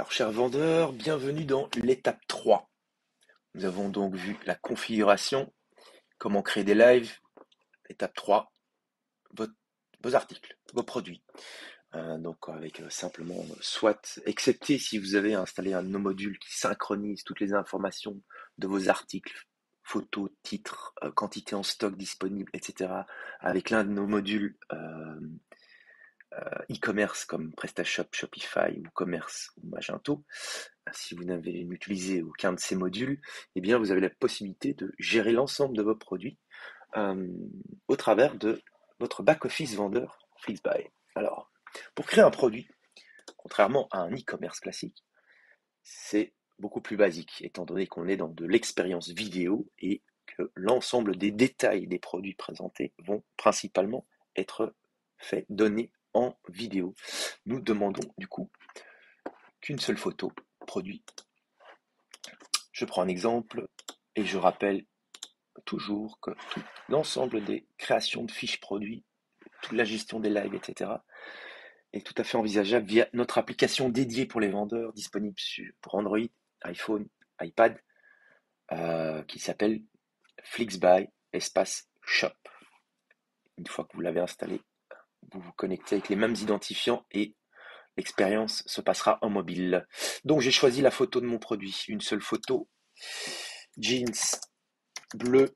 Alors, chers vendeurs, bienvenue dans l'étape 3. Nous avons donc vu la configuration, comment créer des lives. Étape 3, vos articles, vos produits. Donc avec simplement, soit, excepté si vous avez installé un de nos modules qui synchronise toutes les informations de vos articles, photos, titres, quantité en stock disponible, etc. avec l'un de nos modules e-commerce comme PrestaShop, Shopify, WooCommerce ou Magento. Si vous n'avez utilisé aucun de ces modules, eh bien vous avez la possibilité de gérer l'ensemble de vos produits au travers de votre back-office vendeur Flixbuy. Alors, pour créer un produit, contrairement à un e-commerce classique, c'est beaucoup plus basique, étant donné qu'on est dans de l'expérience vidéo et que l'ensemble des détails des produits présentés vont principalement être donnés en vidéo. Nous demandons du coup qu'une seule photo produit. Je prends un exemple et je rappelle toujours que tout l'ensemble des créations de fiches produits, toute la gestion des lives, etc. est tout à fait envisageable via notre application dédiée pour les vendeurs, disponible pour Android, iPhone, iPad, qui s'appelle Flixbuy Espace Shop. Une fois que vous l'avez installé, vous vous connectez avec les mêmes identifiants et l'expérience se passera en mobile. Donc j'ai choisi la photo de mon produit, une seule photo, jeans bleu.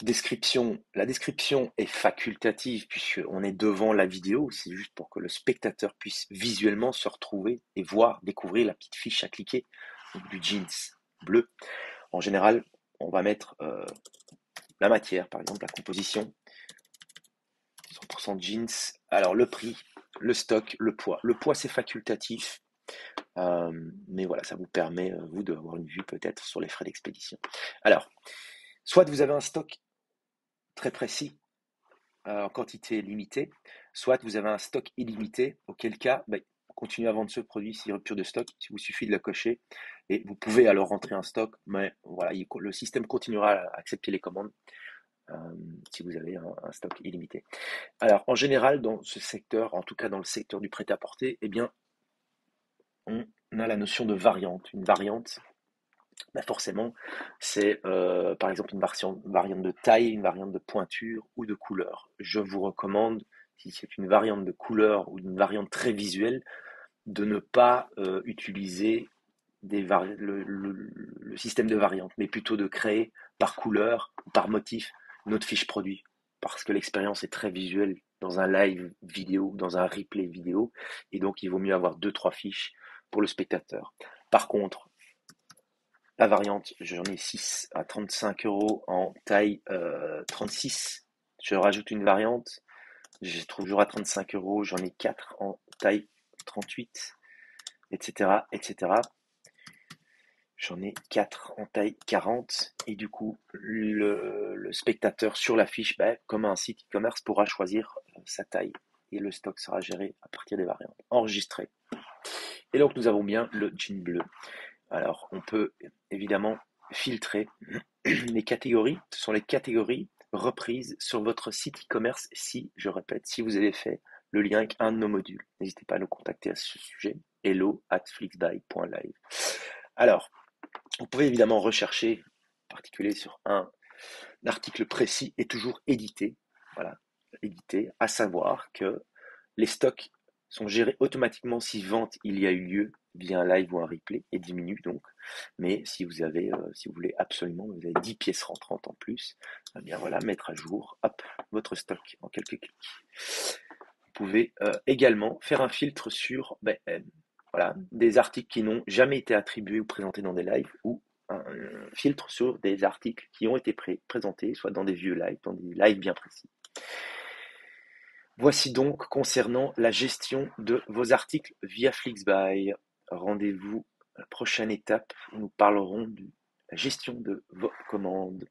Description. La description est facultative puisqu'on est devant la vidéo, c'est juste pour que le spectateur puisse visuellement se retrouver et voir, découvrir la petite fiche à cliquer, donc du jeans bleu. En général, on va mettre la matière, par exemple la composition, 100% jeans. Alors le prix, le stock, le poids. Le poids c'est facultatif, mais voilà, ça vous permet, vous, d'avoir une vue peut-être sur les frais d'expédition. Alors, soit vous avez un stock très précis, en quantité limitée, soit vous avez un stock illimité, auquel cas, continuez à vendre ce produit s'il y a rupture de stock, il vous suffit de le cocher, et vous pouvez alors rentrer un stock, mais voilà, le système continuera à accepter les commandes si vous avez un stock illimité. Alors, en général, dans ce secteur, en tout cas dans le secteur du prêt-à-porter, eh bien, on a la notion de variante. Une variante, forcément, c'est par exemple une variante de taille, une variante de pointure ou de couleur. Je vous recommande, si c'est une variante de couleur ou une variante très visuelle, de ne pas utiliser le système de variantes, mais plutôt de créer par couleur ou par motif notre fiche produit. Parce que l'expérience est très visuelle dans un live vidéo, dans un replay vidéo, et donc il vaut mieux avoir 2-3 fiches pour le spectateur. Par contre, la variante, j'en ai 6 à 35 euros en taille 36. Je rajoute une variante, je trouve toujours à 35 euros, j'en ai 4 en taille 38, etc. etc. J'en ai 4 en taille 40 et du coup, le spectateur sur la fiche, comme un site e-commerce, pourra choisir sa taille et le stock sera géré à partir des variantes enregistrées. Et donc, nous avons bien le jean bleu. Alors, on peut évidemment filtrer les catégories. Ce sont les catégories reprises sur votre site e-commerce si, je répète, si vous avez fait le lien avec un de nos modules. N'hésitez pas à nous contacter à ce sujet. hello@flixbuy.live. Alors, vous pouvez évidemment rechercher, en particulier sur un article précis et toujours édité. Voilà, édité, à savoir que les stocks sont gérés automatiquement si vente il y a eu lieu via un live ou un replay et diminuent donc. Mais si vous avez, si vous voulez absolument, vous avez 10 pièces rentrantes en plus, eh bien voilà, mettre à jour, hop, votre stock en quelques clics. Vous pouvez également faire un filtre sur voilà, des articles qui n'ont jamais été attribués ou présentés dans des lives ou un filtre sur des articles qui ont été présentés, soit dans des vieux lives, dans des lives bien précis. Voici donc concernant la gestion de vos articles via Flixbuy. Rendez-vous à la prochaine étape où nous parlerons de la gestion de vos commandes.